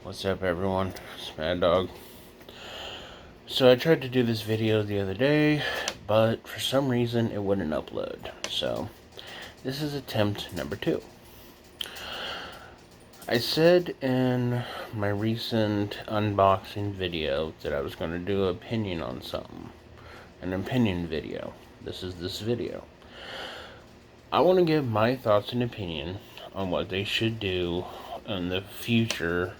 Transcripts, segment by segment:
What's up, everyone? It's Mad Dog. So I tried to do this video the other day, but for some reason it wouldn't upload. So this is attempt number 2. I said in my recent unboxing video that I was going to do an opinion on something. An opinion video. This is this video. I want to give my thoughts and opinion on what they should do in the future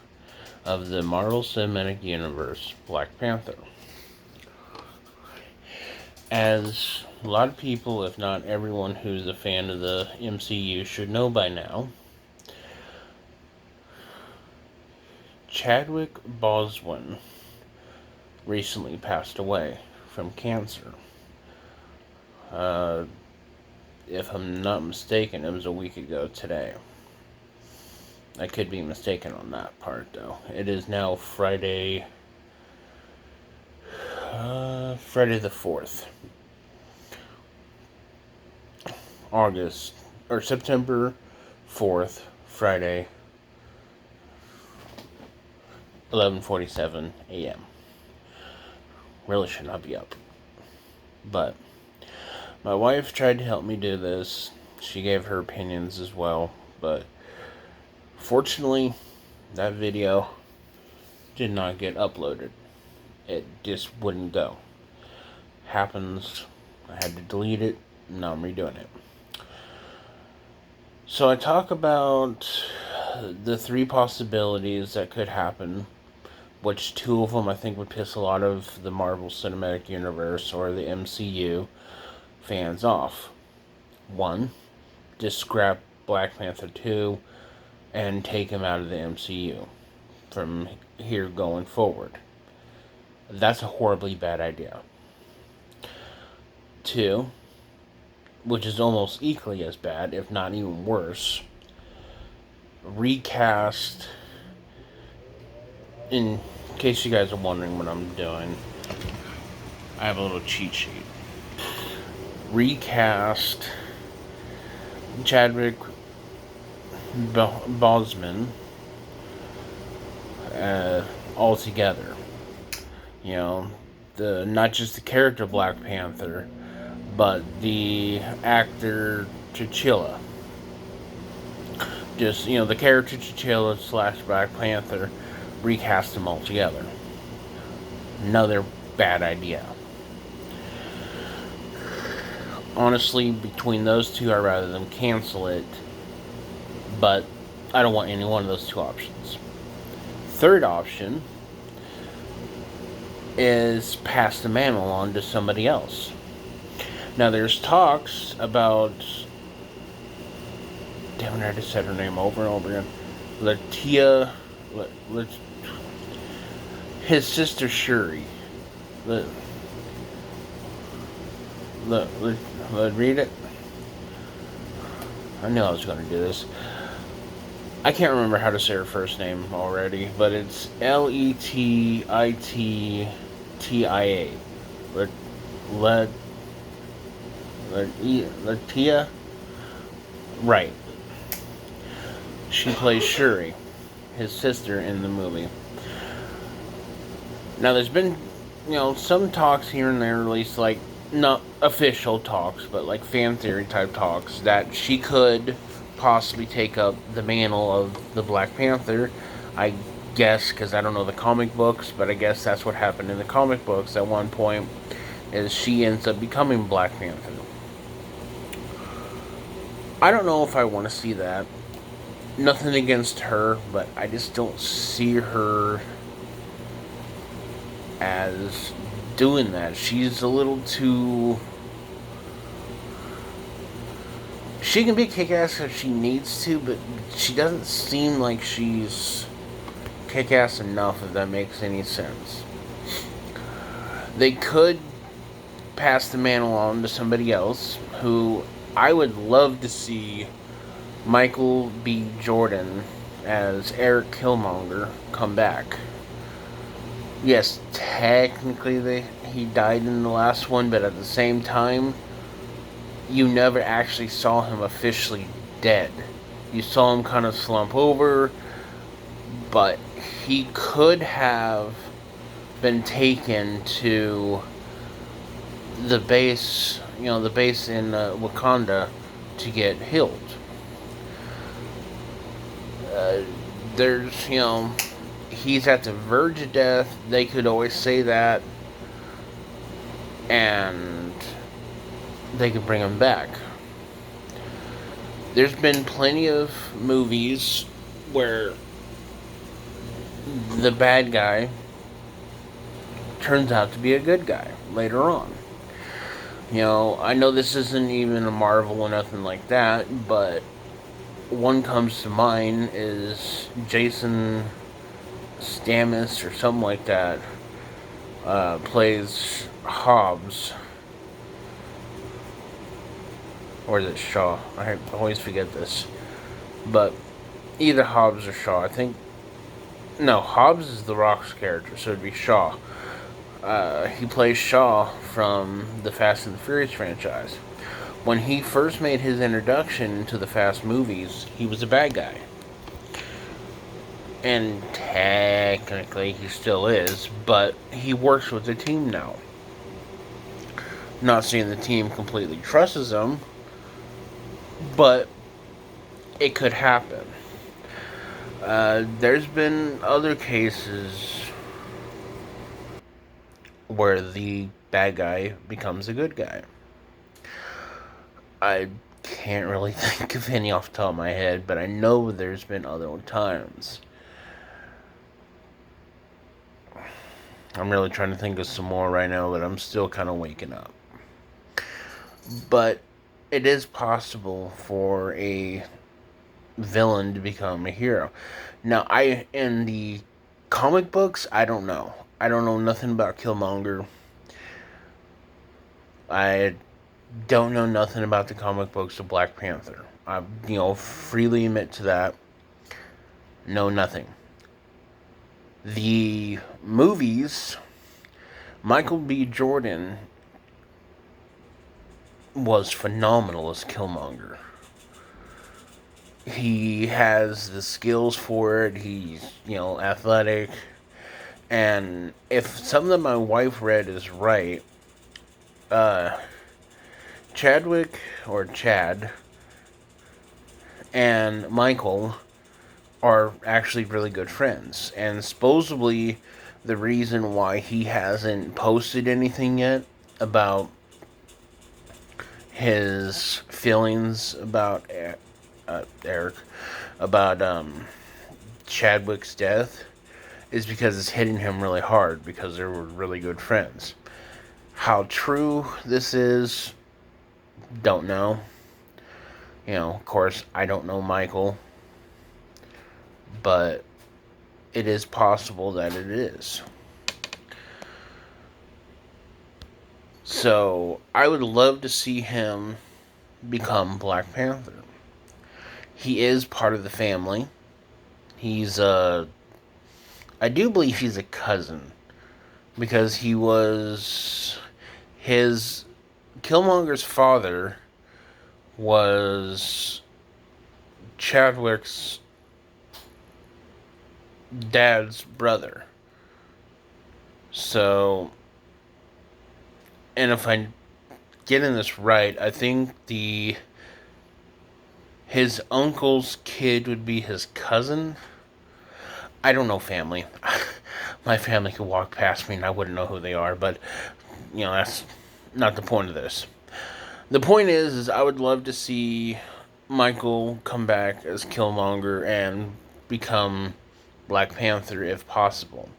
of the Marvel Cinematic Universe, Black Panther. As a lot of people, if not everyone who's a fan of the MCU should know by now, Chadwick Boseman recently passed away from cancer. If I'm not mistaken, it was a week ago today. I could be mistaken on that part, though. It is now Friday the 4th. September 4th, Friday, 11:47 a.m. Really should not be up. But my wife tried to help me do this. She gave her opinions as well, but fortunately, that video did not get uploaded. It just wouldn't go. Happens. I had to delete it. Now I'm redoing it. So I talk about the 3 possibilities that could happen, which 2 of them I think would piss a lot of the Marvel Cinematic Universe or the MCU fans off. 1, just scrap Black Panther 2 and take him out of the MCU from here going forward. That's a horribly bad idea. 2, which is almost equally as bad, if not even worse, recast, in case you guys are wondering what I'm doing, I have a little cheat sheet. Recast Chadwick Boseman altogether. You know, not just the character Black Panther, but the actor T'Challa. Just, the character T'Challa / Black Panther, recast them all together. Another bad idea. Honestly, between those 2, I'd rather them cancel it, but I don't want any one of those 2 options. 3rd option is pass the mantle on to somebody else. Now, there's talks about, damn it, I just said her name over and over again. His sister Shuri. Read it. I knew I was going to do this. I can't remember how to say her first name already, but it's Letittia. Lettia? Right. She plays Shuri, his sister, in the movie. Now, there's been, some talks here and there, at least, like, not official talks, but, like, fan theory type talks, that she could possibly take up the mantle of the Black Panther. I guess, because I don't know the comic books, but I guess that's what happened in the comic books at one point, is she ends up becoming Black Panther. I don't know if I want to see that. Nothing against her, but I just don't see her as doing that. She's a little too... She can be kick-ass if she needs to, but she doesn't seem like she's kick-ass enough, if that makes any sense. They could pass the mantle on to somebody else, who I would love to see Michael B. Jordan as Eric Killmonger come back. Yes, technically he died in the last one, but at the same time, you never actually saw him officially dead. You saw him kind of slump over, but he could have been taken to the base in Wakanda to get healed. Uh, there's, he's at the verge of death. They could always say that, and they could bring him back. There's been plenty of movies where the bad guy turns out to be a good guy later on. I know this isn't even a Marvel or nothing like that, but one comes to mind is Jason Statham or something like that, plays Hobbs. Or is it Shaw? I always forget this. But either Hobbs or Shaw. I think. No, Hobbs is The Rock's character, so it'd be Shaw. He plays Shaw from the Fast and the Furious franchise. When he first made his introduction to the Fast movies, he was a bad guy. And technically he still is, but he works with the team now. Not saying the team completely trusts him, but it could happen. There's been other cases where the bad guy becomes a good guy. I can't really think of any off the top of my head, but I know there's been other times. I'm really trying to think of some more right now, but I'm still kind of waking up. But it is possible for a villain to become a hero. Now, in the comic books, I don't know. I don't know nothing about Killmonger. I don't know nothing about the comic books of Black Panther. I, freely admit to that. Know nothing. The movies, Michael B. Jordan was phenomenal as Killmonger. He has the skills for it. He's, athletic. And if something that my wife read is right, Chadwick, or Chad, and Michael are actually really good friends. And supposedly, the reason why he hasn't posted anything yet about his feelings about Eric, about Chadwick's death, is because it's hitting him really hard because they were really good friends. How true this is, don't know. Of course, I don't know Michael, but it is possible that it is. So, I would love to see him become Black Panther. He is part of the family. He's I do believe he's a cousin, because he was his Killmonger's father was Chadwick's dad's brother. So, and if I'm getting this right, I think his uncle's kid would be his cousin. I don't know family. My family could walk past me and I wouldn't know who they are, but that's not the point of this. The point is I would love to see Michael come back as Killmonger and become Black Panther if possible.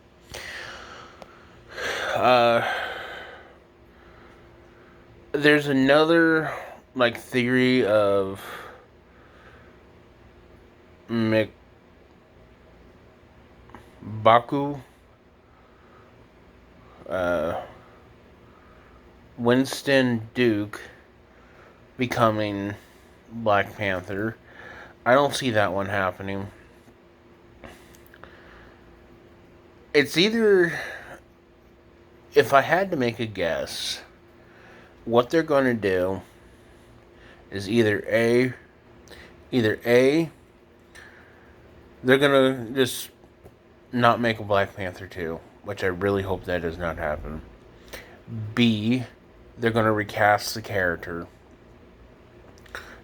There's another theory of Baku, Winston Duke becoming Black Panther. I don't see that one happening. It's either, if I had to make a guess, what they're going to do is either A, they're going to just not make a Black Panther 2, which I really hope that does not happen. B, they're going to recast the character,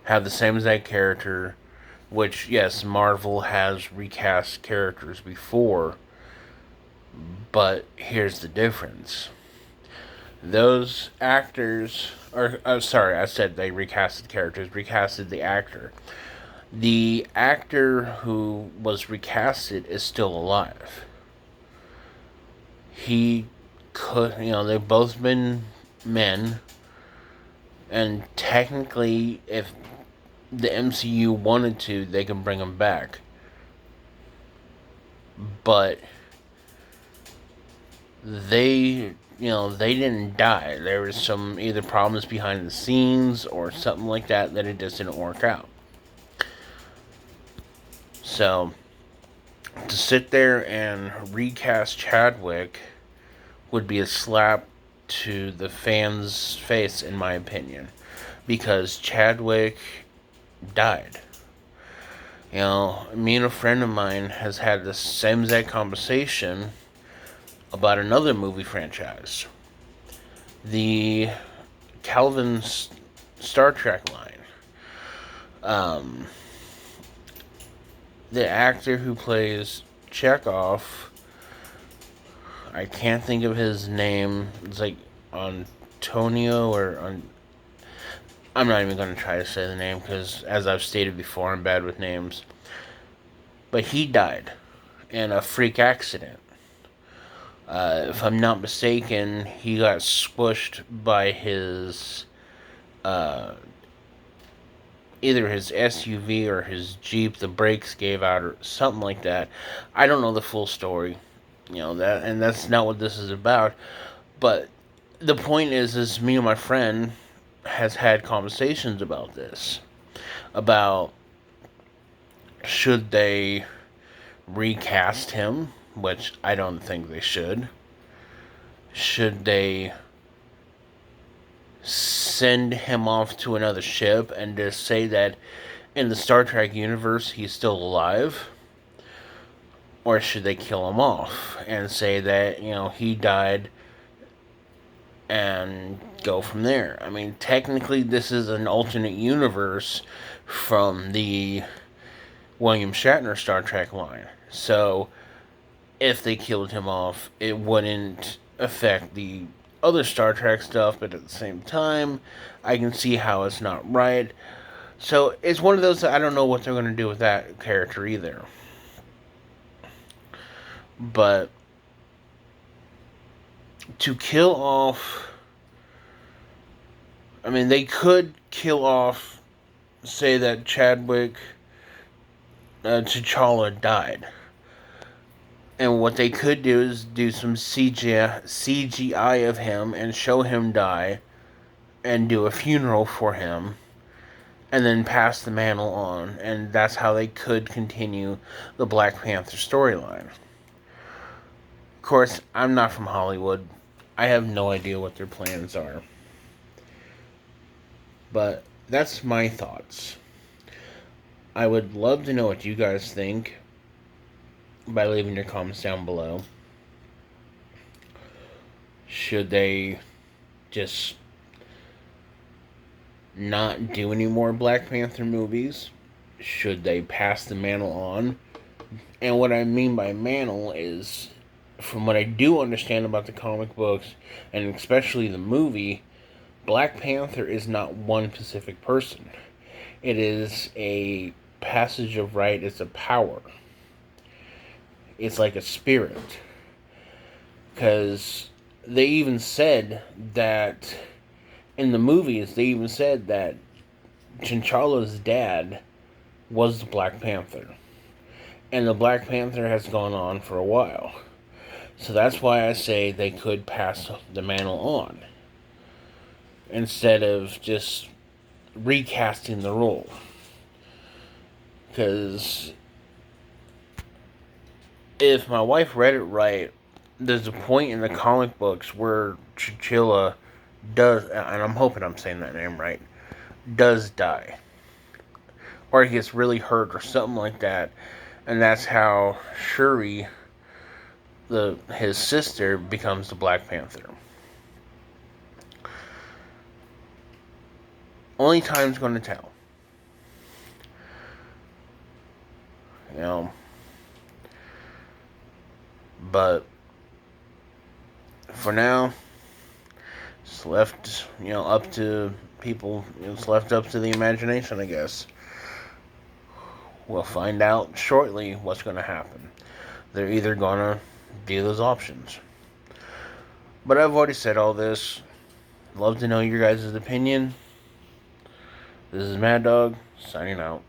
have the same exact character, which, yes, Marvel has recast characters before, but here's the difference. Those actors, or sorry, I said they recasted characters, recasted the actor. The actor who was recasted is still alive. He could, they've both been men, and technically, if the MCU wanted to, they can bring him back. But they didn't die. There was some either problems behind the scenes or something like that it just didn't work out. So, to sit there and recast Chadwick would be a slap to the fans' face, in my opinion, because Chadwick died. Me and a friend of mine has had the same exact conversation about another movie franchise. The Calvin Star Trek line. The actor who plays Chekhov, I can't think of his name. It's like Antonio I'm not even going to try to say the name because, as I've stated before, I'm bad with names. But he died in a freak accident. If I'm not mistaken, he got squished by his either his SUV or his Jeep. The brakes gave out or something like that. I don't know the full story. And that's not what this is about. But the point is me and my friend has had conversations about this. About should they recast him, which I don't think they should. Should they send him off to another ship and just say that in the Star Trek universe he's still alive? Or should they kill him off and say that, he died and go from there? I mean, technically this is an alternate universe from the William Shatner Star Trek line. So, if they killed him off, it wouldn't affect the other Star Trek stuff, but at the same time, I can see how it's not right. So, it's one of those that I don't know what they're going to do with that character either. But to kill off, I mean, they could kill off, say that Chadwick T'Challa died. And what they could do is do some CGI of him and show him die and do a funeral for him and then pass the mantle on. And that's how they could continue the Black Panther storyline. Of course, I'm not from Hollywood. I have no idea what their plans are. But that's my thoughts. I would love to know what you guys think by leaving your comments down below. Should they just not do any more Black Panther movies? Should they pass the mantle on? And what I mean by mantle is, from what I do understand about the comic books, and especially the movie, Black Panther is not one specific person. It is a passage of right, it's a power. It's like a spirit. Because they even said that in the movies, they even said that T'Challa's dad was the Black Panther. And the Black Panther has gone on for a while. So that's why I say they could pass the mantle on, instead of just recasting the role. Because if my wife read it right, there's a point in the comic books where T'Challa does, and I'm hoping I'm saying that name right, does die. Or he gets really hurt or something like that. And that's how Shuri his sister becomes the Black Panther. Only time's going to tell. You know, but for now, it's left, up to people. It's left up to the imagination, I guess. We'll find out shortly what's going to happen. They're either going to do those options. But I've already said all this. Love to know your guys' opinion. This is Mad Dog, signing out.